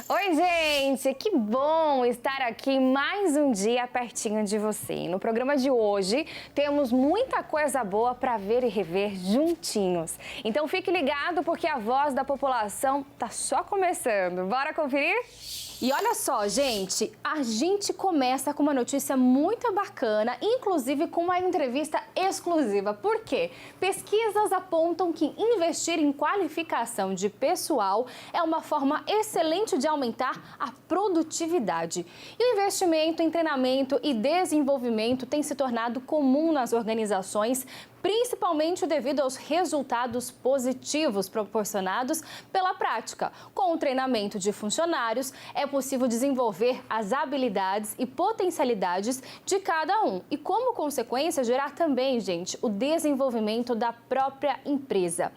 Oi, gente! Que bom estar aqui mais um dia pertinho de você. E no programa de hoje temos muita coisa boa para ver e rever juntinhos. Então fique ligado porque a voz da população tá só começando. Bora conferir? E olha só, gente, a gente começa com uma notícia muito bacana, inclusive com uma entrevista exclusiva. Por quê? Pesquisas apontam que investir em qualificação de pessoal é uma forma excelente de aumentar a produtividade. E o investimento em treinamento e desenvolvimento tem se tornado comum nas organizações, principalmente devido aos resultados positivos proporcionados pela prática. Com o treinamento de funcionários, é possível desenvolver as habilidades e potencialidades de cada um e, como consequência, gerar também, gente, o desenvolvimento da própria empresa.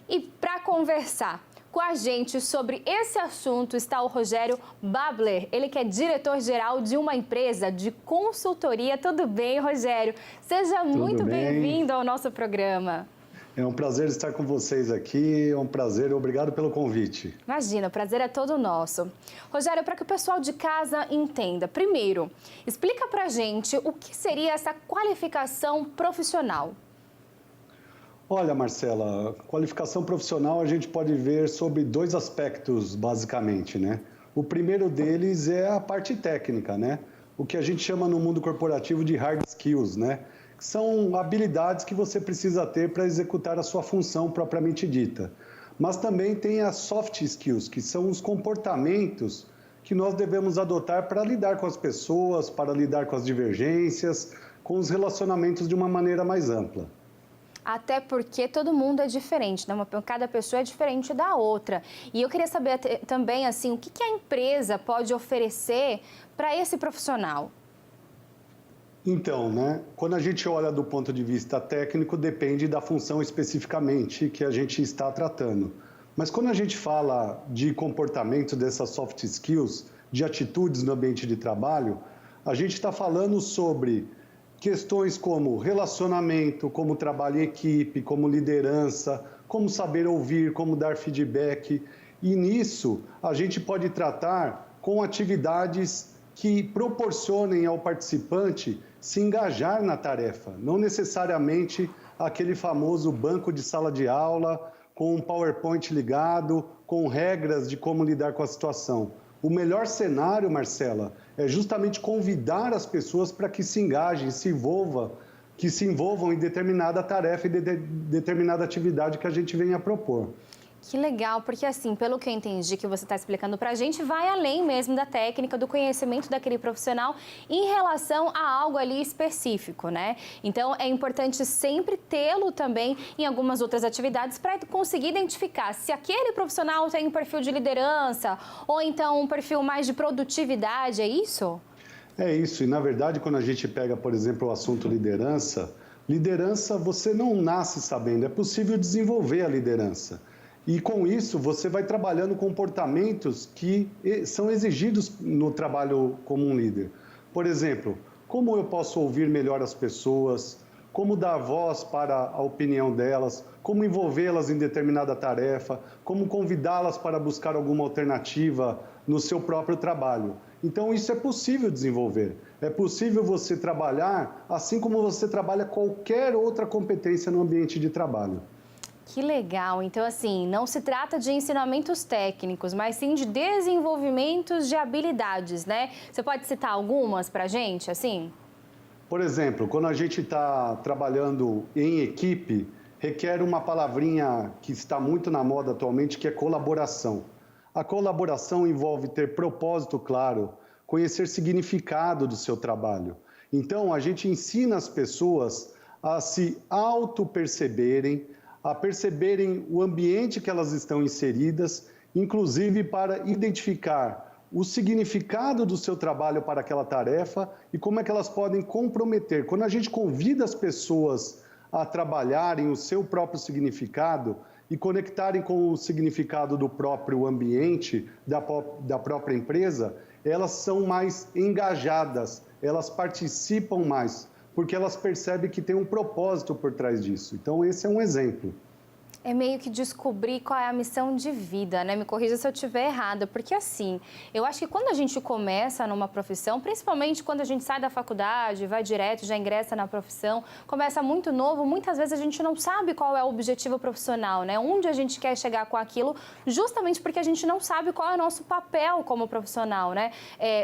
E para conversar com a gente sobre esse assunto está o Rogério Babler, ele que é diretor-geral de uma empresa de consultoria. Tudo bem, Rogério? Seja muito bem-vindo ao nosso programa. É um prazer estar com vocês aqui, é um prazer, obrigado pelo convite. Imagina, o prazer é todo nosso. Rogério, para que o pessoal de casa entenda, primeiro, explica pra gente o que seria essa qualificação profissional. Olha, Marcela, qualificação profissional a gente pode ver sobre dois aspectos, basicamente, né? O primeiro deles é a parte técnica, né? O que a gente chama no mundo corporativo de hard skills, né? Que são habilidades que você precisa ter para executar a sua função propriamente dita. Mas também tem as soft skills, que são os comportamentos que nós devemos adotar para lidar com as pessoas, para lidar com as divergências, com os relacionamentos de uma maneira mais ampla. Até porque todo mundo é diferente, né? Cada pessoa é diferente da outra. E eu queria saber também, assim, o que a empresa pode oferecer para esse profissional? Então, né, quando a gente olha do ponto de vista técnico, depende da função especificamente que a gente está tratando. Mas quando a gente fala de comportamento dessas soft skills, de atitudes no ambiente de trabalho, a gente está falando sobre questões como relacionamento, como trabalho em equipe, como liderança, como saber ouvir, como dar feedback. E nisso a gente pode tratar com atividades que proporcionem ao participante se engajar na tarefa, não necessariamente aquele famoso banco de sala de aula com um PowerPoint ligado, com regras de como lidar com a situação. O melhor cenário, Marcela, é justamente convidar as pessoas para que se engajem, que se envolvam em determinada tarefa e determinada atividade que a gente venha a propor. Que legal, porque assim, pelo que eu entendi que você está explicando para a gente, vai além mesmo da técnica, do conhecimento daquele profissional em relação a algo ali específico, né? Então, é importante sempre tê-lo também em algumas outras atividades para conseguir identificar se aquele profissional tem um perfil de liderança ou então um perfil mais de produtividade, é isso? É isso, e na verdade, quando a gente pega, por exemplo, o assunto liderança você não nasce sabendo, é possível desenvolver a liderança. E com isso, você vai trabalhando comportamentos que são exigidos no trabalho como um líder. Por exemplo, como eu posso ouvir melhor as pessoas, como dar voz para a opinião delas, como envolvê-las em determinada tarefa, como convidá-las para buscar alguma alternativa no seu próprio trabalho. Então, isso é possível desenvolver. É possível você trabalhar assim como você trabalha qualquer outra competência no ambiente de trabalho. Que legal! Então, assim, não se trata de ensinamentos técnicos, mas sim de desenvolvimentos de habilidades, né? Você pode citar algumas pra gente, assim? Por exemplo, quando a gente está trabalhando em equipe, requer uma palavrinha que está muito na moda atualmente, que é colaboração. A colaboração envolve ter propósito claro, conhecer significado do seu trabalho. Então, a gente ensina as pessoas a se auto-perceberem, a perceberem o ambiente que elas estão inseridas, inclusive para identificar o significado do seu trabalho para aquela tarefa e como é que elas podem comprometer. Quando a gente convida as pessoas a trabalharem o seu próprio significado e conectarem com o significado do próprio ambiente, da própria empresa, elas são mais engajadas, elas participam mais, porque elas percebem que tem um propósito por trás disso. Então, esse é um exemplo. É meio que descobrir qual é a missão de vida, né? Me corrija se eu estiver errada, porque assim, eu acho que quando a gente começa numa profissão, principalmente quando a gente sai da faculdade, vai direto, já ingressa na profissão, começa muito novo, muitas vezes a gente não sabe qual é o objetivo profissional, né? Onde a gente quer chegar com aquilo, justamente porque a gente não sabe qual é o nosso papel como profissional, né?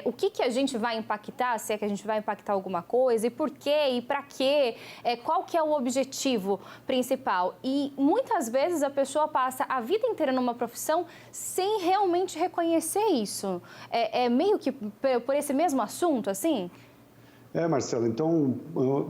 O que a gente vai impactar, se é que a gente vai impactar alguma coisa, e por quê, e para quê, qual que é o objetivo principal. E muitas vezes a pessoa passa a vida inteira numa profissão sem realmente reconhecer isso. É meio que por esse mesmo assunto, assim? Marcelo, então,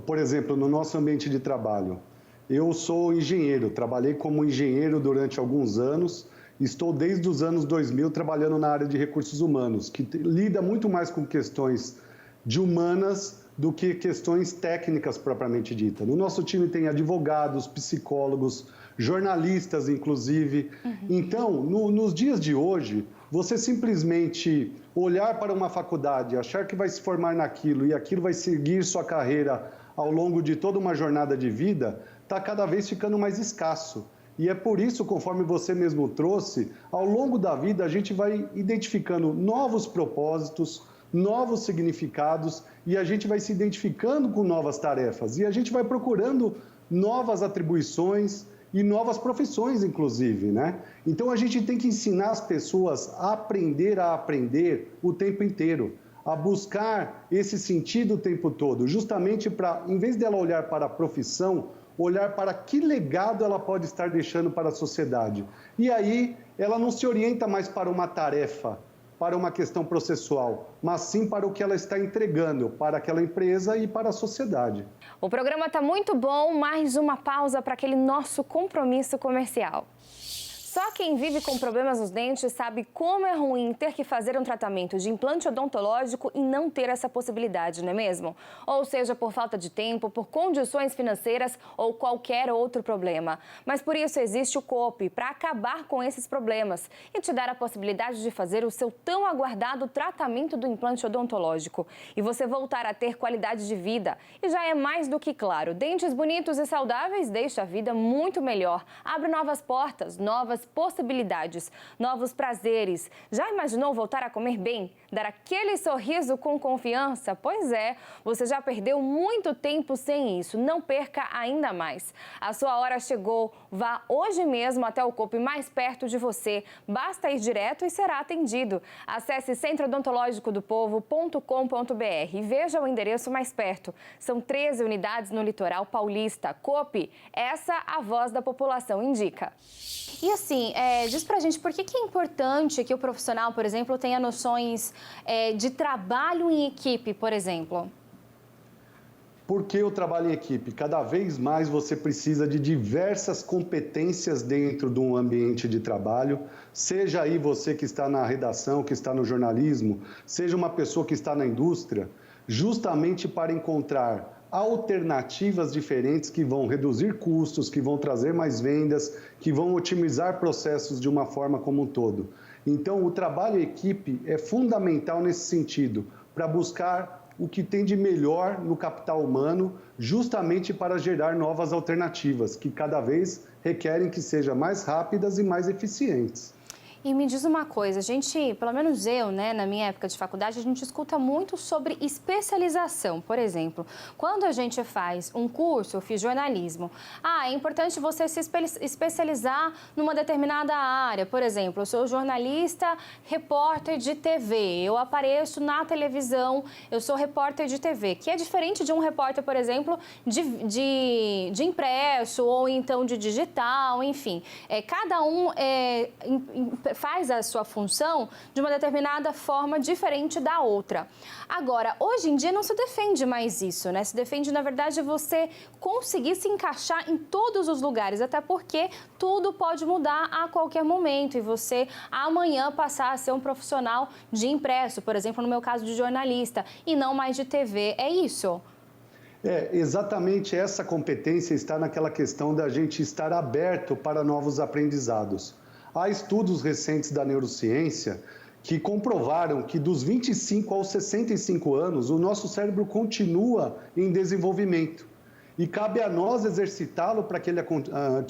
por exemplo, no nosso ambiente de trabalho, eu sou engenheiro, trabalhei como engenheiro durante alguns anos, estou desde os anos 2000 trabalhando na área de recursos humanos, que lida muito mais com questões de humanas do que questões técnicas propriamente dita. No nosso time tem advogados, psicólogos, jornalistas, inclusive. Então, nos dias de hoje, você simplesmente olhar para uma faculdade, achar que vai se formar naquilo e aquilo vai seguir sua carreira ao longo de toda uma jornada de vida, está cada vez ficando mais escasso. E é por isso, conforme você mesmo trouxe, ao longo da vida a gente vai identificando novos propósitos, novos significados e a gente vai se identificando com novas tarefas e a gente vai procurando novas atribuições e novas profissões, inclusive, né? Então, a gente tem que ensinar as pessoas a aprender o tempo inteiro, a buscar esse sentido o tempo todo, justamente para, em vez dela olhar para a profissão, olhar para que legado ela pode estar deixando para a sociedade. E aí, ela não se orienta mais para uma tarefa, para uma questão processual, mas sim para o que ela está entregando para aquela empresa e para a sociedade. O programa está muito bom, mais uma pausa para aquele nosso compromisso comercial. Só quem vive com problemas nos dentes sabe como é ruim ter que fazer um tratamento de implante odontológico e não ter essa possibilidade, não é mesmo? Ou seja, por falta de tempo, por condições financeiras ou qualquer outro problema. Mas por isso existe o COP, para acabar com esses problemas e te dar a possibilidade de fazer o seu tão aguardado tratamento do implante odontológico. E você voltar a ter qualidade de vida. E já é mais do que claro, dentes bonitos e saudáveis deixam a vida muito melhor. Abre novas portas, novas possibilidades, novos prazeres. Já imaginou voltar a comer bem? Dar aquele sorriso com confiança? Pois é, você já perdeu muito tempo sem isso. Não perca ainda mais. A sua hora chegou. Vá hoje mesmo até o COP mais perto de você. Basta ir direto e será atendido. Acesse centrodontólogicodopovo.com.br e veja o endereço mais perto. São 13 unidades no litoral paulista. COP, essa a voz da população indica. E assim, diz pra gente por que é importante que o profissional, por exemplo, tenha noções de trabalho em equipe, por exemplo? Porque o trabalho em equipe? Cada vez mais você precisa de diversas competências dentro de um ambiente de trabalho, seja aí você que está na redação, que está no jornalismo, seja uma pessoa que está na indústria, justamente para encontrar alternativas diferentes que vão reduzir custos, que vão trazer mais vendas, que vão otimizar processos de uma forma como um todo. Então, o trabalho em equipe é fundamental nesse sentido, para buscar o que tem de melhor no capital humano, justamente para gerar novas alternativas, que cada vez requerem que sejam mais rápidas e mais eficientes. E me diz uma coisa, a gente, pelo menos eu, né, na minha época de faculdade, a gente escuta muito sobre especialização. Por exemplo, quando a gente faz um curso, eu fiz jornalismo, é importante você se especializar numa determinada área. Por exemplo, eu sou jornalista, repórter de TV, eu apareço na televisão, eu sou repórter de TV, que é diferente de um repórter, por exemplo, de impresso ou então de digital, enfim. Cada um faz a sua função de uma determinada forma diferente da outra. Agora, hoje em dia não se defende mais isso, né? Se defende, na verdade, você conseguir se encaixar em todos os lugares, até porque tudo pode mudar a qualquer momento e você amanhã passar a ser um profissional de impresso, por exemplo, no meu caso de jornalista, e não mais de TV. É isso? Exatamente essa competência está naquela questão da gente estar aberto para novos aprendizados. Há estudos recentes da neurociência que comprovaram que dos 25 aos 65 anos, o nosso cérebro continua em desenvolvimento. e cabe a nós exercitá-lo para que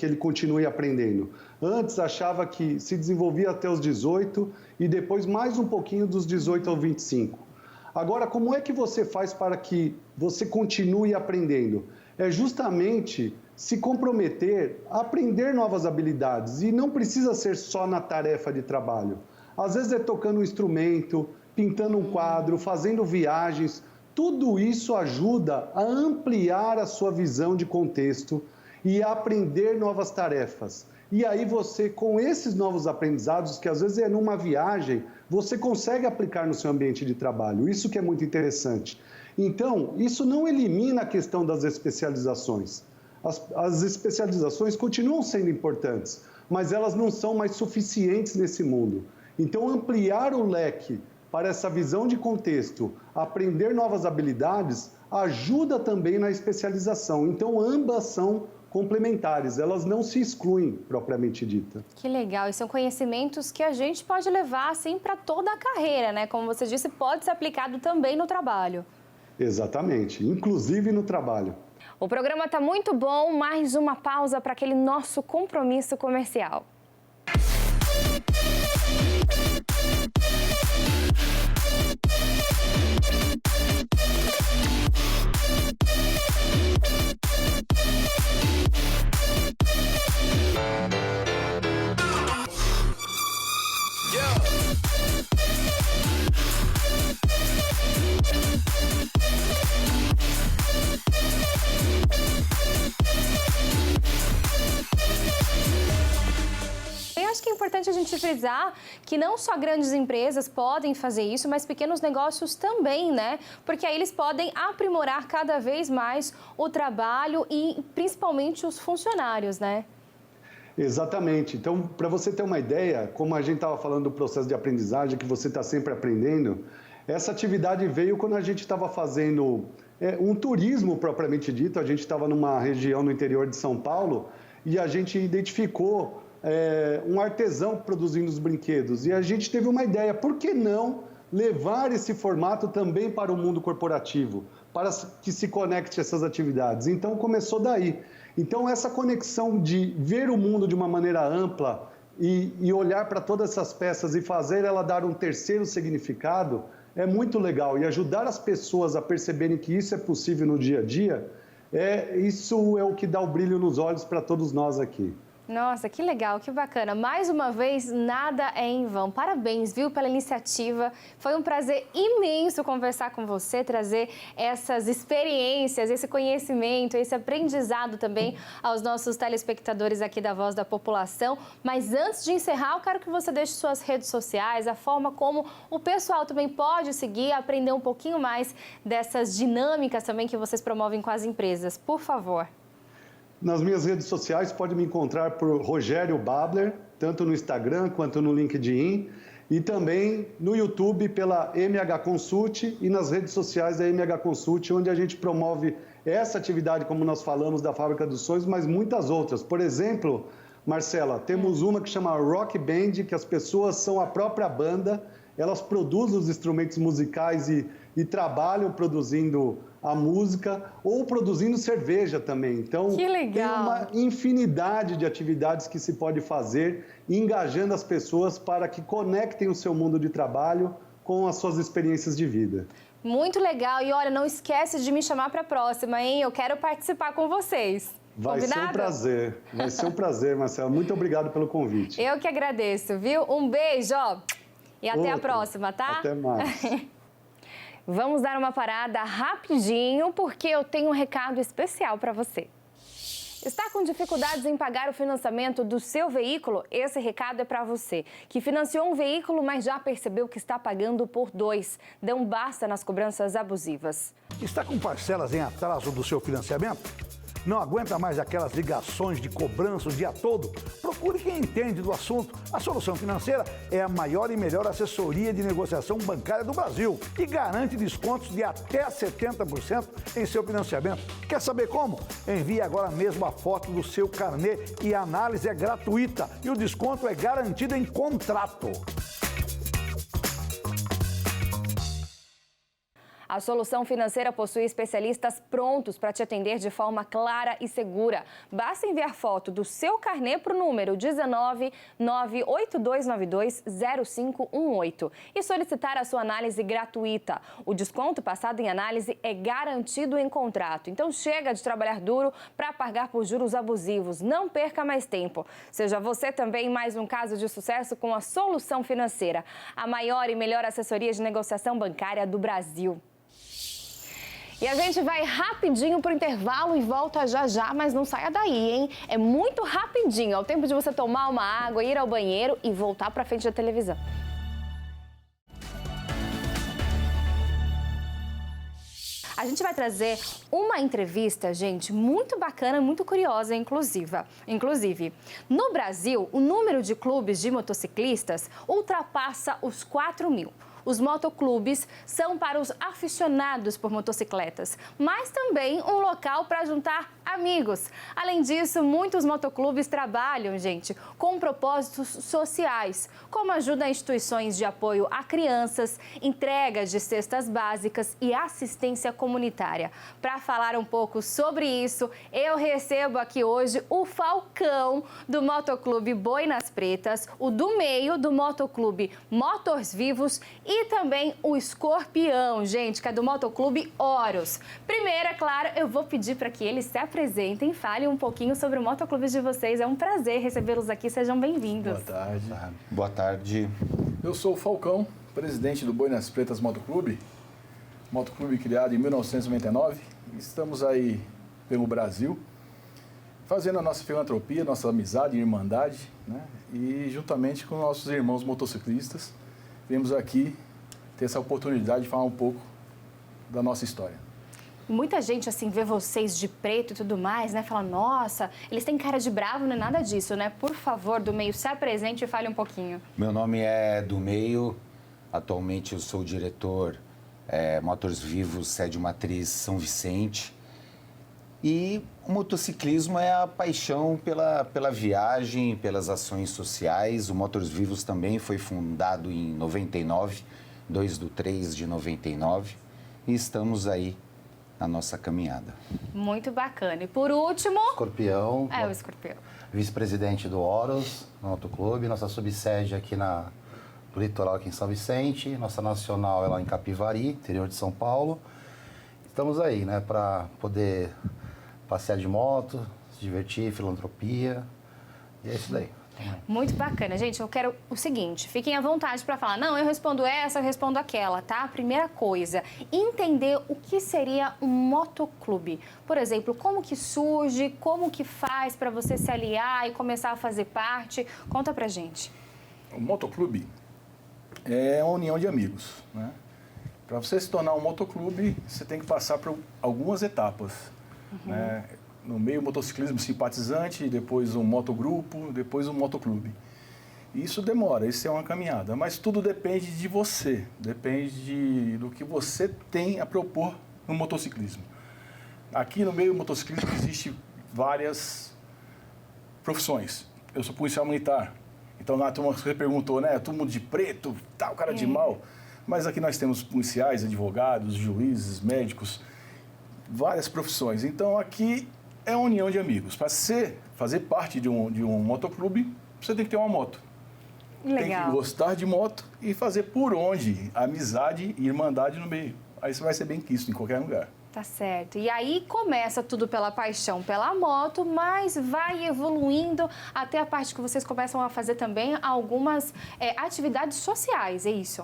ele continue aprendendo. Antes, achava que se desenvolvia até os 18 e depois mais um pouquinho dos 18 aos 25. Agora, como é que você faz para que você continue aprendendo? É justamente se comprometer a aprender novas habilidades e não precisa ser só na tarefa de trabalho. Às vezes é tocando um instrumento, pintando um quadro, fazendo viagens. Tudo isso ajuda a ampliar a sua visão de contexto e a aprender novas tarefas. E aí você, com esses novos aprendizados, que às vezes é numa viagem, você consegue aplicar no seu ambiente de trabalho. Isso que é muito interessante. Então, isso não elimina a questão das especializações. As especializações continuam sendo importantes, mas elas não são mais suficientes nesse mundo. Então, ampliar o leque para essa visão de contexto, aprender novas habilidades, ajuda também na especialização. Então, ambas são complementares, elas não se excluem, propriamente dita. Que legal, e são conhecimentos que a gente pode levar, assim, para toda a carreira, né? Como você disse, pode ser aplicado também no trabalho. Exatamente, inclusive no trabalho. O programa está muito bom, mais uma pausa para aquele nosso compromisso comercial. Importante a gente frisar que não só grandes empresas podem fazer isso, mas pequenos negócios também, né? Porque aí eles podem aprimorar cada vez mais o trabalho e principalmente os funcionários, né? Exatamente. Então, para você ter uma ideia, como a gente estava falando do processo de aprendizagem, que você está sempre aprendendo, essa atividade veio quando a gente estava fazendo um turismo propriamente dito. A gente estava numa região no interior de São Paulo e a gente identificou um artesão produzindo os brinquedos. E a gente teve uma ideia, por que não levar esse formato também para o mundo corporativo, para que se conecte essas atividades? Então, começou daí. Então, essa conexão de ver o mundo de uma maneira ampla e olhar para todas essas peças e fazer ela dar um terceiro significado é muito legal. E ajudar as pessoas a perceberem que isso é possível no dia a dia, isso é o que dá o brilho nos olhos para todos nós aqui. Nossa, que legal, que bacana. Mais uma vez, nada é em vão. Parabéns, viu, pela iniciativa. Foi um prazer imenso conversar com você, trazer essas experiências, esse conhecimento, esse aprendizado também aos nossos telespectadores aqui da Voz da População. Mas antes de encerrar, eu quero que você deixe suas redes sociais, a forma como o pessoal também pode seguir, aprender um pouquinho mais dessas dinâmicas também que vocês promovem com as empresas. Por favor. Nas minhas redes sociais, pode me encontrar por Rogério Babler, tanto no Instagram quanto no LinkedIn, e também no YouTube pela MH Consult e nas redes sociais da MH Consult, onde a gente promove essa atividade, como nós falamos, da Fábrica dos Sonhos, mas muitas outras. Por exemplo, Marcela, temos uma que chama Rock Band, que as pessoas são a própria banda, elas produzem os instrumentos musicais e trabalham produzindo a música ou produzindo cerveja também. Então, que legal. Tem uma infinidade de atividades que se pode fazer, engajando as pessoas para que conectem o seu mundo de trabalho com as suas experiências de vida. Muito legal. E olha, não esquece de me chamar para a próxima, hein? Eu quero participar com vocês. Vai Combinado? ser um prazer. Vai ser um prazer, Marcela. Muito obrigado pelo convite. Eu que agradeço, viu? Um beijo, ó. E até a próxima, tá? Até mais. Vamos dar uma parada rapidinho, porque eu tenho um recado especial para você. Está com dificuldades em pagar o financiamento do seu veículo? Esse recado é para você, que financiou um veículo, mas já percebeu que está pagando por 2. Dê um basta nas cobranças abusivas. Está com parcelas em atraso do seu financiamento? Não aguenta mais aquelas ligações de cobrança o dia todo? Procure quem entende do assunto. A Solução Financeira é a maior e melhor assessoria de negociação bancária do Brasil e garante descontos de até 70% em seu financiamento. Quer saber como? Envie agora mesmo a foto do seu carnê e a análise é gratuita e o desconto é garantido em contrato. A Solução Financeira possui especialistas prontos para te atender de forma clara e segura. Basta enviar foto do seu carnê para o número 19982920518 e solicitar a sua análise gratuita. O desconto passado em análise é garantido em contrato. Então chega de trabalhar duro para pagar por juros abusivos. Não perca mais tempo. Seja você também mais um caso de sucesso com a Solução Financeira, a maior e melhor assessoria de negociação bancária do Brasil. E a gente vai rapidinho para o intervalo e volta já já, mas não saia daí, hein? É muito rapidinho, é o tempo de você tomar uma água, ir ao banheiro e voltar para frente da televisão. A gente vai trazer uma entrevista, gente, muito bacana, muito curiosa, inclusive. No Brasil, o número de clubes de motociclistas ultrapassa os 4.000. Os motoclubes são para os aficionados por motocicletas, mas também um local para juntar amigos. Além disso, muitos motoclubes trabalham, gente, com propósitos sociais, como ajuda a instituições de apoio a crianças, entregas de cestas básicas e assistência comunitária. Para falar um pouco sobre isso, eu recebo aqui hoje o Falcão do Motoclube Boinas Pretas, o do meio do Motoclube Motors Vivos e também o Escorpião, gente, que é do Motoclube Horus. Primeiro, é claro, eu vou pedir para que eles se apresentem, falem um pouquinho sobre o motoclube de vocês. É um prazer recebê-los aqui, sejam bem-vindos. Boa tarde. Boa tarde. Eu sou o Falcão, presidente do Boinas Pretas Motoclube, motoclube criado em 1999. Estamos aí pelo Brasil, fazendo a nossa filantropia, nossa amizade e irmandade, né? E juntamente com nossos irmãos motociclistas, viemos aqui ter essa oportunidade de falar um pouco da nossa história. Muita gente, assim, vê vocês de preto e tudo mais, né? Fala, nossa, eles têm cara de bravo, não é nada disso, né? Por favor, do meio, se apresente e fale um pouquinho. Meu nome é do meio, atualmente eu sou o diretor Motors Vivos, sede matriz São Vicente. E o motociclismo é a paixão pela viagem, pelas ações sociais. O Motors Vivos também foi fundado em 99, 2/3/99, e estamos aí na nossa caminhada. Muito bacana. E por último... Escorpião. O Escorpião. Vice-presidente do Horus, no Motoclube. Nossa subsede aqui no litoral, aqui em São Vicente. Nossa nacional é lá em Capivari, interior de São Paulo. Estamos aí, né, para poder passear de moto, se divertir, filantropia. E é isso daí. Muito bacana. Gente, eu quero o seguinte, fiquem à vontade para falar, não, eu respondo essa, eu respondo aquela, tá? Primeira coisa, entender o que seria um motoclube. Por exemplo, como que surge, como que faz para você se aliar e começar a fazer parte? Conta pra gente. O motoclube é uma união de amigos, né? Para você se tornar um motoclube, você tem que passar por algumas etapas, né? No meio, motociclismo simpatizante, depois um motogrupo, depois um motoclube. Isso demora, isso é uma caminhada, mas tudo depende de você, depende do que você tem a propor no motociclismo. Aqui no meio do motociclismo existe várias profissões. Eu sou policial militar, então na turma você perguntou, né, todo mundo de preto, tal, cara de mal, mas aqui nós temos policiais, advogados, juízes, médicos, várias profissões. Então aqui é uma união de amigos. Para fazer parte de um motoclube, você tem que ter uma moto. Legal. Tem que gostar de moto e fazer por onde amizade e irmandade no meio. Aí você vai ser bem quisto em qualquer lugar. Tá certo. E aí começa tudo pela paixão pela moto, mas vai evoluindo até a parte que vocês começam a fazer também algumas atividades sociais, é isso?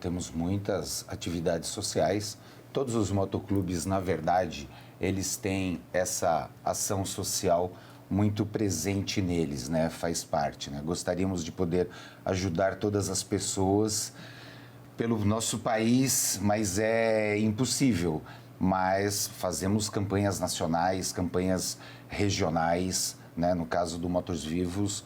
Temos muitas atividades sociais. Todos os motoclubes, na verdade, eles têm essa ação social muito presente neles, né? Faz parte, né? Gostaríamos de poder ajudar todas as pessoas pelo nosso país, mas é impossível. Mas fazemos campanhas nacionais, campanhas regionais, né? No caso do Motors Vivos,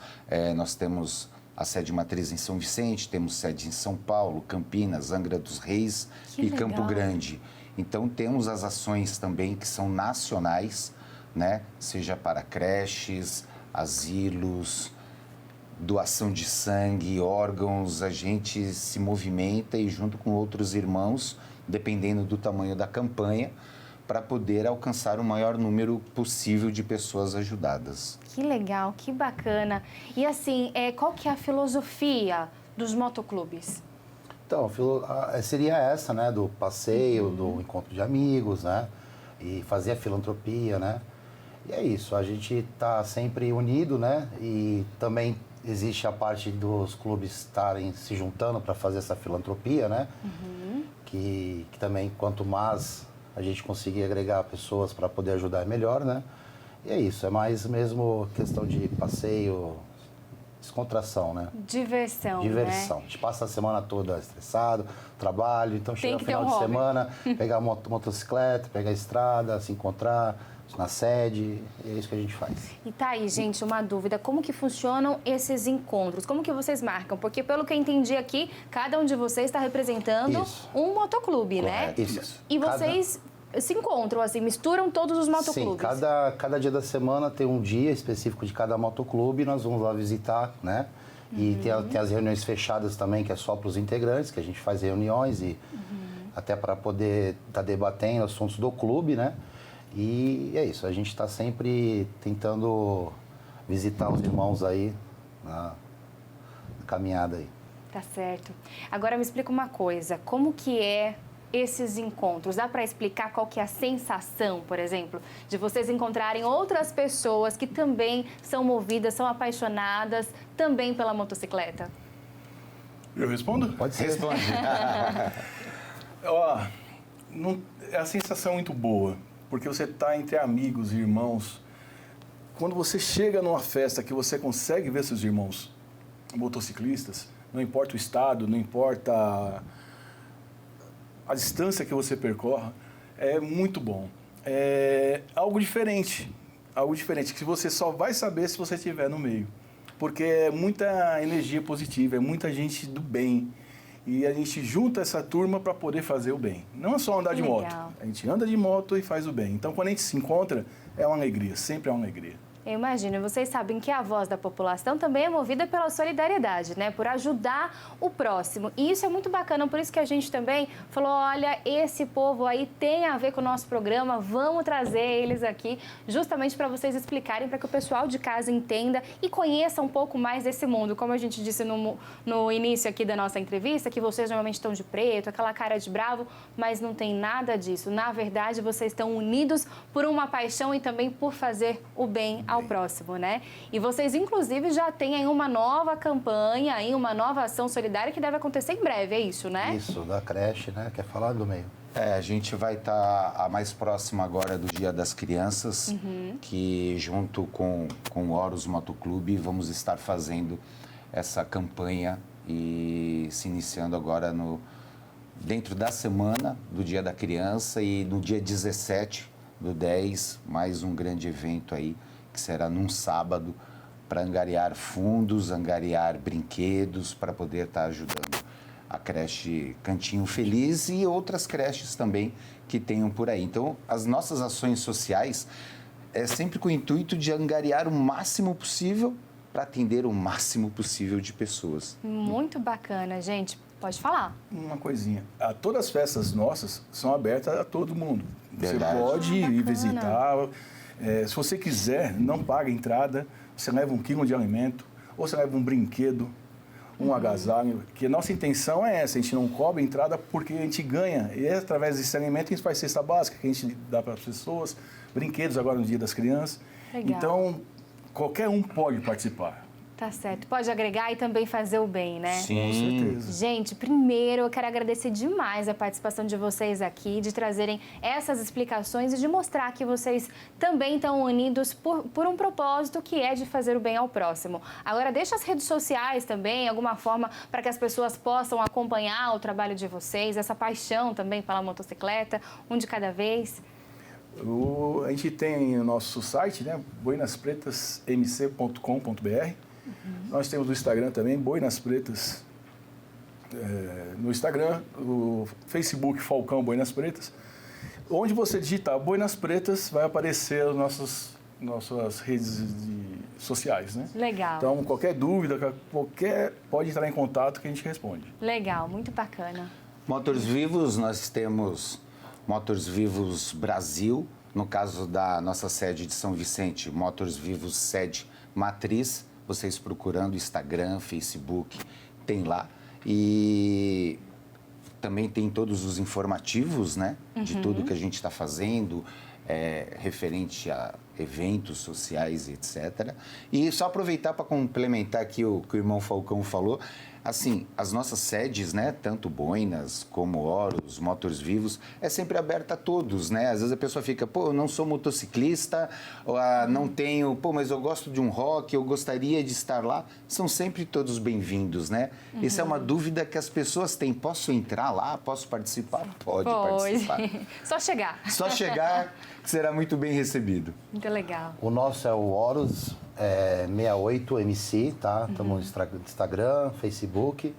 nós temos a sede matriz em São Vicente, temos sede em São Paulo, Campinas, Angra dos Reis e Campo Grande. Então, temos as ações também que são nacionais, né? Seja para creches, asilos, doação de sangue, órgãos, a gente se movimenta e junto com outros irmãos dependendo do tamanho da campanha, para poder alcançar o maior número possível de pessoas ajudadas. Que legal, que bacana. E assim, qual que é a filosofia dos motoclubes? Então, seria essa, né, do passeio, do encontro de amigos, né, e fazer a filantropia, né. E é isso, a gente está sempre unido, né, e também existe a parte dos clubes estarem se juntando para fazer essa filantropia, né, que também quanto mais a gente conseguir agregar pessoas para poder ajudar é melhor, né. E é isso, é mais mesmo questão de passeio, descontração, né? Diversão, Diversão. né? A gente passa a semana toda estressado, trabalho, então chega no final de semana, pegar a motocicleta, pegar a estrada, se encontrar na sede, e é isso que a gente faz. E tá aí, gente, uma dúvida, como que funcionam esses encontros? Como que vocês marcam? Porque pelo que eu entendi aqui, cada um de vocês está representando um motoclube, né? Isso. E vocês se encontram, assim, misturam todos os motoclubes? Sim, cada dia da semana tem um dia específico de cada motoclube, nós vamos lá visitar, né? E tem as reuniões fechadas também, que é só para os integrantes, que a gente faz reuniões e até para poder estar debatendo assuntos do clube, né? E é isso, a gente está sempre tentando visitar os irmãos aí na caminhada aí. Tá certo. Agora me explica uma coisa, como que é esses encontros? Dá para explicar qual que é a sensação, por exemplo, de vocês encontrarem outras pessoas que também são movidas, são apaixonadas também pela motocicleta? Eu respondo? Pode ser. Responde. A sensação é muito boa, porque você está entre amigos, irmãos. Quando você chega numa festa que você consegue ver seus irmãos motociclistas, não importa o estado, não importa a distância que você percorra, é muito bom. É algo diferente, que você só vai saber se você estiver no meio. Porque é muita energia positiva, é muita gente do bem. E a gente junta essa turma para poder fazer o bem. Não é só andar de moto, a gente anda de moto e faz o bem. Então, quando a gente se encontra, é uma alegria, sempre é uma alegria. Eu imagino, vocês sabem que a voz da população também é movida pela solidariedade, né? Por ajudar o próximo. E isso é muito bacana, por isso que a gente também falou, olha, esse povo aí tem a ver com o nosso programa, vamos trazer eles aqui justamente para vocês explicarem, para que o pessoal de casa entenda e conheça um pouco mais desse mundo. Como a gente disse no início aqui da nossa entrevista, que vocês normalmente estão de preto, aquela cara de bravo, mas não tem nada disso. Na verdade, vocês estão unidos por uma paixão e também por fazer o bem ao próximo, né? E vocês, inclusive, já têm aí uma nova campanha, aí uma nova ação solidária que deve acontecer em breve, é isso, né? Isso, da creche, né? Quer falar do meio? A gente vai estar a mais próxima agora do Dia das Crianças, que junto com o Horus Motoclube vamos estar fazendo essa campanha e se iniciando agora dentro da semana do Dia da Criança e no dia 17/10, mais um grande evento aí, que será num sábado, para angariar fundos, angariar brinquedos, para poder estar ajudando a creche Cantinho Feliz e outras creches também que tenham por aí. Então, as nossas ações sociais é sempre com o intuito de angariar o máximo possível para atender o máximo possível de pessoas. Muito bacana, gente. Pode falar. Uma coisinha, todas as festas nossas são abertas a todo mundo. Verdade. Você pode ir visitar. Se você quiser, não paga entrada, você leva 1 quilo de alimento, ou você leva um brinquedo, um agasalho, que a nossa intenção é essa, a gente não cobra entrada porque a gente ganha, e é através desse alimento que a gente faz cesta básica, que a gente dá para as pessoas, brinquedos agora no Dia das Crianças. Legal. Então, qualquer um pode participar. Tá certo. Pode agregar e também fazer o bem, né? Sim. Com certeza. Gente, primeiro eu quero agradecer demais a participação de vocês aqui, de trazerem essas explicações e de mostrar que vocês também estão unidos por um propósito que é de fazer o bem ao próximo. Agora, deixa as redes sociais também, alguma forma para que as pessoas possam acompanhar o trabalho de vocês, essa paixão também pela motocicleta, um de cada vez. A gente tem o nosso site, né, boinaspretasmc.com.br. Nós temos o Instagram também, Boi nas Pretas, no Instagram, o Facebook Falcão Boi nas Pretas. Onde você digitar Boi nas Pretas, vai aparecer as nossas redes sociais, né? Legal. Então, qualquer dúvida, pode entrar em contato que a gente responde. Legal, muito bacana. Motors Vivos, nós temos Motors Vivos Brasil, no caso da nossa sede de São Vicente, Motors Vivos sede matriz, vocês procurando Instagram, Facebook, tem lá. E também tem todos os informativos, né, de tudo que a gente está fazendo, referente a eventos sociais, etc. E só aproveitar para complementar aqui o que o irmão Falcão falou, assim, as nossas sedes, né, tanto Boinas como Horus, Motors Vivos, é sempre aberta a todos, né? Às vezes a pessoa fica, pô, eu não sou motociclista, ou, não tenho, pô, mas eu gosto de um rock, eu gostaria de estar lá. São sempre todos bem-vindos, né? Essa é uma dúvida que as pessoas têm. Posso entrar lá? Posso participar? Pode participar. Só chegar. Só chegar, que será muito bem recebido. Muito legal. O nosso é o Horus 68MC, tá? Estamos no Instagram, Facebook.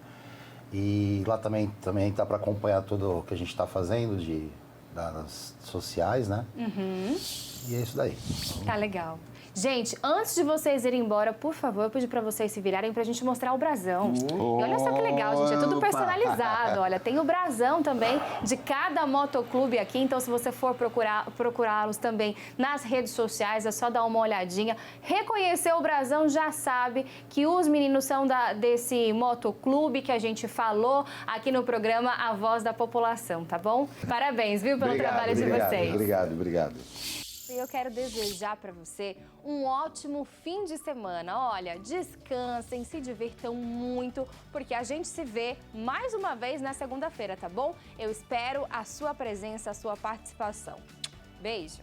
E lá também tá para acompanhar tudo o que a gente está fazendo das sociais, né? E é isso daí. Tá legal. Gente, antes de vocês irem embora, por favor, eu pedi pra vocês se virarem pra gente mostrar o brasão. E olha só que legal, gente, é tudo personalizado. Olha, tem o brasão também de cada motoclube aqui, então se você for procurá-los também nas redes sociais, é só dar uma olhadinha. Reconhecer o brasão, já sabe que os meninos são desse motoclube que a gente falou aqui no programa A Voz da População, tá bom? Parabéns, viu, pelo trabalho de vocês. Obrigado. E eu quero desejar para você um ótimo fim de semana. Olha, descansem, se divirtam muito, porque a gente se vê mais uma vez na segunda-feira, tá bom? Eu espero a sua presença, a sua participação. Beijo!